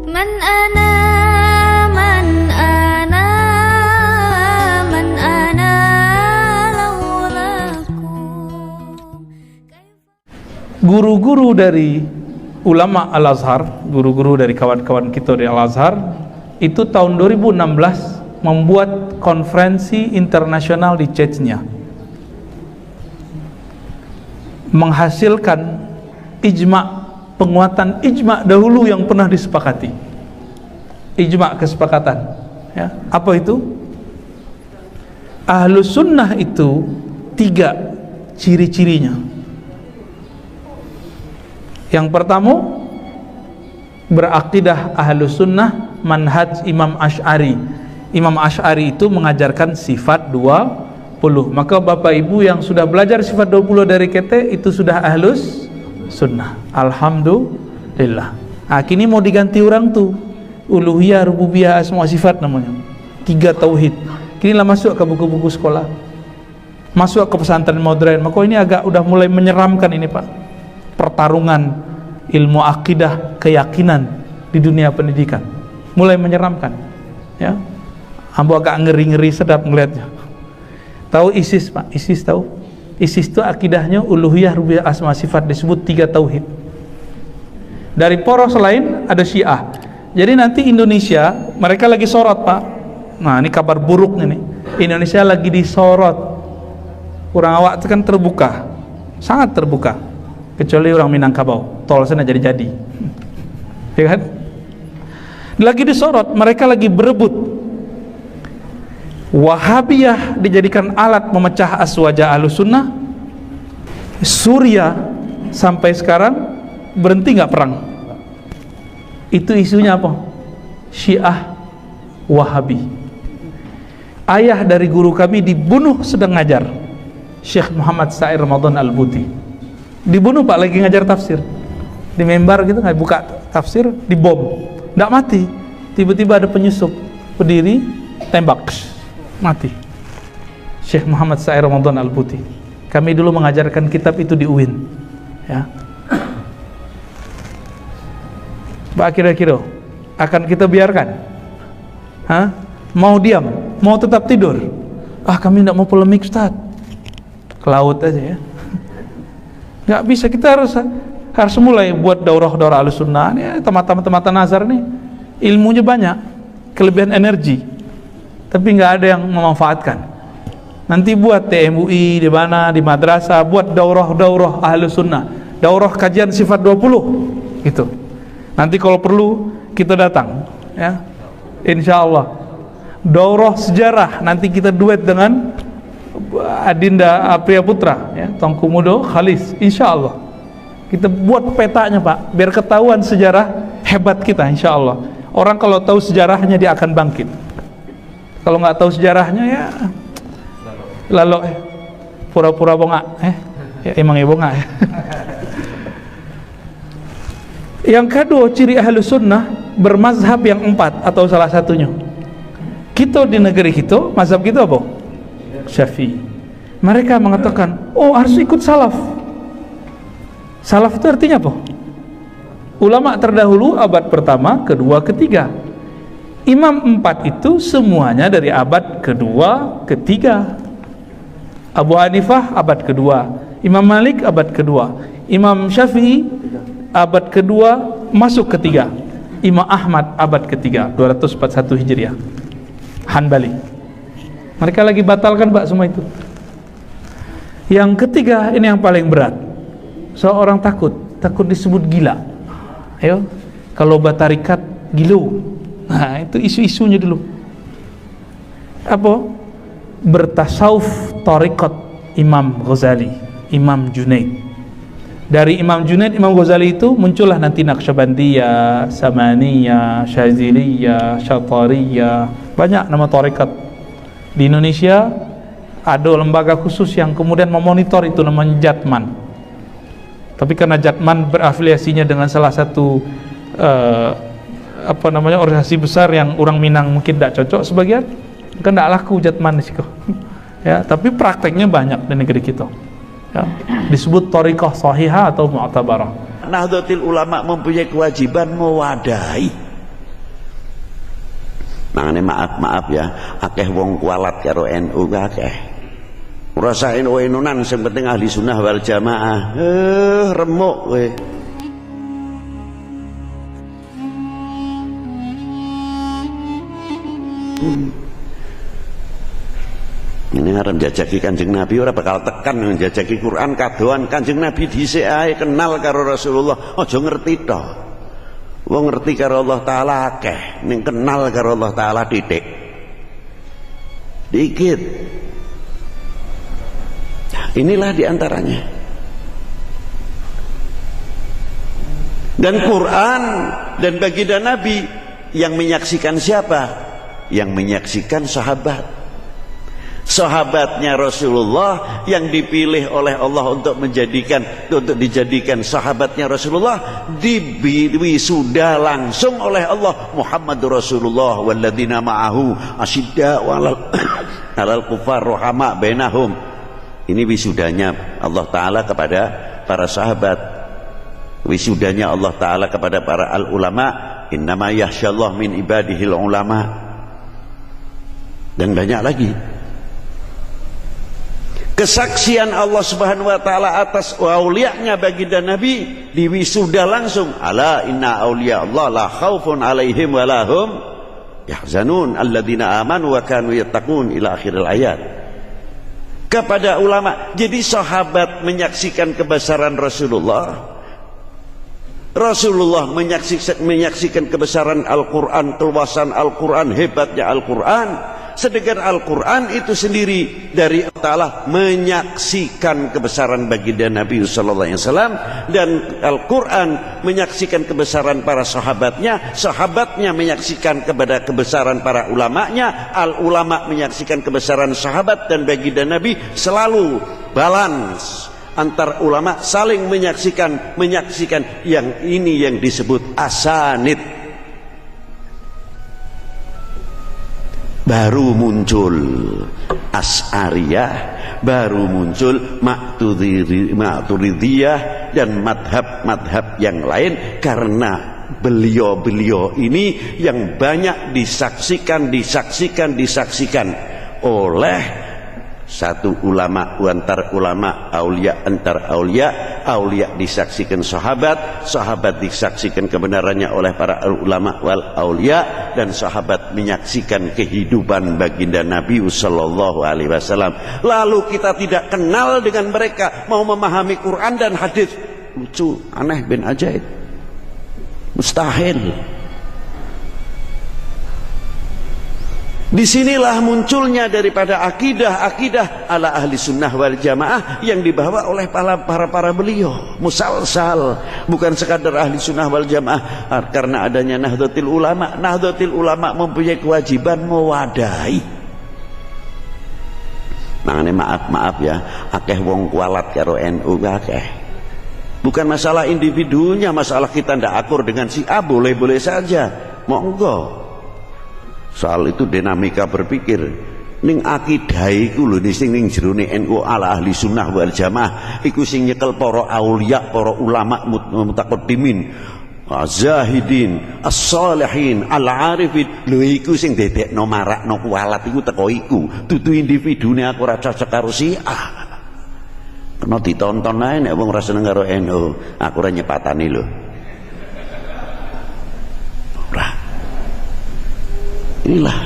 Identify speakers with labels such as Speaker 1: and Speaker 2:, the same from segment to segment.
Speaker 1: Man ana man ana man ana laulakum.
Speaker 2: Guru-guru dari ulama Al-Azhar, guru-guru dari kawan-kawan kita di Al-Azhar itu tahun 2016 membuat konferensi internasional di Chechnya, menghasilkan ijma', penguatan ijma' dahulu yang pernah disepakati. Ijma' kesepakatan, ya. Apa itu? Ahlus sunnah itu 3 ciri-cirinya. Yang pertama, berakidah ahlus sunnah manhaj Imam Asy'ari. Imam Asy'ari itu mengajarkan sifat 20. Maka bapak ibu yang sudah belajar sifat 20 dari kita itu sudah ahlus sunnah. Alhamdulillah. Kini mau diganti orang tuh, uluhiyah, rububiyah, asma sifat namanya. 3 tauhid. Kini lah masuk ke buku-buku sekolah, masuk ke pesantren modern. Maka ini agak udah mulai menyeramkan ini Pak. Pertarungan ilmu akidah, keyakinan di dunia pendidikan mulai menyeramkan, ya. Ambo agak ngeri-ngeri sedap ngelihatnya. Tahu ISIS Pak? ISIS tahu? ISIS itu akidahnya uluhiyah, rububiyah, asma sifat, disebut 3 tauhid. Dari poros lain ada Syiah. Jadi nanti Indonesia mereka lagi sorot Pak. Nah ini kabar buruk nih. Indonesia lagi disorot. Orang awak itu kan terbuka, sangat terbuka. Kecuali orang Minangkabau, tol sana jadi-jadi, ya kan? Lagi disorot, mereka lagi berebut. Wahabiyah dijadikan alat memecah aswaja ahlus sunnah. Suriah sampai sekarang berhenti nggak perang. Itu isunya apa? Syiah Wahabi. Ayah dari guru kami dibunuh sedang ngajar, Syekh Muhammad Sa'ir Ramadan Al-Buti. Dibunuh Pak, lagi ngajar tafsir di mimbar gitu, nggak buka tafsir, dibom, nggak mati. Tiba-tiba ada penyusup berdiri, tembak, mati. Syekh Muhammad Sa'ir Ramadan Al-Buti. Kami dulu mengajarkan kitab itu di UIN, ya. Pak, kira-kira akan kita biarkan? Hah? Mau diam? Mau tetap tidur? Kami tidak mau polemik Ustaz. Ke laut aja ya. Nggak bisa, kita harus mulai buat daurah-daurah Ahlussunnah. Ini teman-teman Nazar nih ilmunya banyak, kelebihan energi, tapi nggak ada yang memanfaatkan. Nanti buat TMUI di mana, di madrasah, buat daurah-daurah Ahlussunnah, daurah kajian sifat 20 gitu. Nanti kalau perlu kita datang, ya. Insyaallah. Daurah sejarah nanti kita duet dengan Adinda Apriya Putra, ya, Tongku Mudo Khalis. Insyaallah kita buat petanya Pak, biar ketahuan sejarah hebat kita. Insyaallah orang kalau tahu sejarahnya dia akan bangkit. Kalau nggak tahu sejarahnya ya lalu pura-pura bongak, ya emang ya bongak ya. Yang kedua ciri Ahlus Sunnah bermazhab yang 4 atau salah satunya. Kita di negeri kita mazhab kita apa? Syafi'i. Mereka mengatakan, harus ikut salaf. Salaf itu artinya apa? Ulama terdahulu abad pertama, kedua, ketiga. Imam 4 itu semuanya dari abad kedua, ketiga. Abu Hanifah abad kedua, Imam Malik abad kedua, Imam Syafi'i abad kedua masuk ketiga, Imam Ahmad abad ketiga 241 Hijriah, Hanbali. Mereka lagi batalkan Pak semua itu. Yang ketiga ini yang paling berat. Seorang takut disebut gila. Ayo, kalau batarikat gilu. Nah, itu isu-isunya dulu. Apa? Bertasawuf tariqat Imam Ghazali, Imam Junaid. Dari Imam Junaid, Imam Ghazali itu muncullah nanti Naqsyabandiyah, Samaniyah, Syaziliyah, Syatariyah, banyak nama tariqat. Di Indonesia ada lembaga khusus yang kemudian memonitor itu, namanya Jatman. Tapi karena Jatman berafiliasinya dengan salah satu organisasi besar yang orang Minang mungkin tidak cocok sebagian, kan tidak laku Jatman di situ. Ya, tapi prakteknya banyak di negeri kita. Ya, disebut thariqah sahihah atau mu'tabarah.
Speaker 3: Nahdlatul Ulama mempunyai kewajiban mewadahi Mangane maaf ya, akeh wong kualat karo NU akeh. Ora usah NU-NU-nan, sing penting ahli sunnah wal jamaah. Remuk kowe. Ini arep jajaki Kanjeng Nabi ora bakal tekan jajaki Quran kadoan Kanjeng Nabi dhisik ae kenal karo Rasulullah, aja ngerti tok. Wong ngerti karo Allah taala akeh, ning kenal karo Allah taala titik. Dikit. Nah, inilah diantaranya. Dan Quran dan baginda Nabi yang menyaksikan siapa? Yang menyaksikan sahabat. Sahabatnya Rasulullah yang dipilih oleh Allah untuk dijadikan sahabatnya Rasulullah diwisuda langsung oleh Allah. Muhammadur Rasulullah walladzina ma'ahu asyidda'u 'alal kuffar rahama bainahum. Ini wisudanya Allah taala kepada para sahabat. Wisudanya Allah taala kepada para al ulama, innama yakhsyallahu min ibadihil ulama. Dan banyak lagi. Kesaksian Allah Subhanahu wa taala atas aulianya baginda Nabi diwisuda langsung. Ala inna auliya Allah la khaufun alaihim wa lahum yahzanun alladzina amanu wa kanu yattaqun ila akhiril ayat. Kepada ulama. Jadi sahabat menyaksikan kebesaran Rasulullah. Rasulullah menyaksikan kebesaran Al-Qur'an, keluasan Al-Qur'an, hebatnya Al-Qur'an. Sedangkan Al-Quran itu sendiri dari Allah Ta'ala menyaksikan kebesaran baginda Nabi SAW, dan Al-Quran menyaksikan kebesaran para sahabatnya, sahabatnya menyaksikan kepada kebesaran para ulamanya, al-ulama menyaksikan kebesaran sahabat dan baginda Nabi. Selalu balance antar ulama, saling menyaksikan yang ini yang disebut asanid. Baru muncul Asy'ariyah, baru muncul Maturidiyah dan madhab-madhab yang lain, karena beliau-beliau ini yang banyak disaksikan oleh satu ulama antar ulama, aulia antar aulia disaksikan sahabat disaksikan kebenarannya oleh para ulama wal aulia, dan sahabat menyaksikan kehidupan baginda Nabi sallallahu alaihi wasallam. Lalu kita tidak kenal dengan mereka, mau memahami Quran dan hadis, lucu, aneh bin ajaib, mustahil. Disinilah munculnya daripada akidah ala ahli sunnah wal jamaah yang dibawa oleh para beliau musalsal, bukan sekadar ahli sunnah wal jamaah karena adanya Nahdlatul Ulama. Nahdlatul Ulama mempunyai kewajiban mewadahi. Makanya maaf ya, akeh wong kualat karo NU akeh. Bukan masalah individunya, masalah kita ndak akur dengan si A, boleh-boleh saja, monggo. Soal itu dinamika berpikir. Ning akidah iku lho sing ning jerone NU ala ahli sunnah wal jamaah iku sing nyekel para aulia, para ulama mutaqaddimin, zahidin, as-salihin, al-arifin. Lho iku sing dedekno marakno kualat iku teko iku. Dudu individune aku ora cocok karo si A. Kena ditonton ae nek wong ora seneng karo NU, aku ora nyepatani lho. Inilah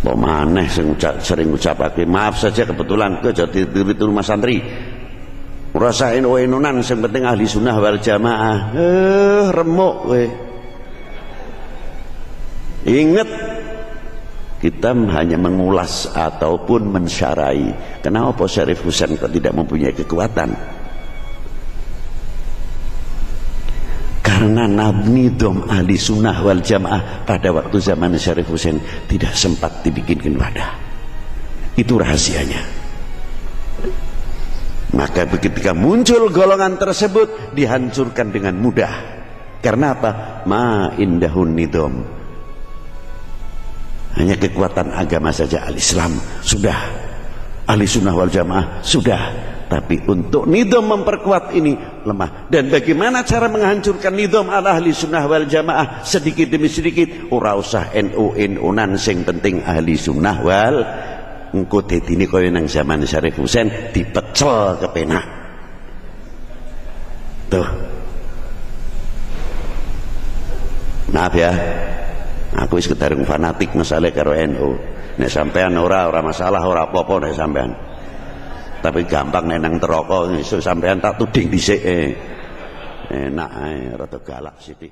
Speaker 3: pemaneh sering ucapake maaf saja kebetulan ke jadi rumah santri rasain NU-NU-nan, yang penting ahli sunnah wal jamaah. Remuk we. Ingat, kita hanya mengulas ataupun mensyarai. Kenapa Syarif Husain kok tidak mempunyai kekuatan? Karena nidham ahli sunnah wal jamaah pada waktu zaman Syarif Husain tidak sempat dibikinkan wadah. Itu rahasianya. Maka ketika muncul golongan tersebut dihancurkan dengan mudah. Karena apa? Ma indahun nidham. Hanya kekuatan agama saja al-Islam sudah, ahli sunnah wal jamaah sudah, tapi untuk nizam memperkuat ini lemah. Dan bagaimana cara menghancurkan nizam ala ahli sunnah wal jamaah sedikit demi sedikit? Ora usah NU-NU-nan, sing penting ahli sunnah wal. Engko dadine kaya nang zaman Syarif Husain dipecel kepenak. Tuh. Maaf ya. Aku wis kedarung fanatik masalah karo NU. Nek sampean ora masalah, ora apa-apa nek sampean. Tapi gampang nek nang neraka esuk sampean tak tuding dhisik. Enak ae rada galak sithik.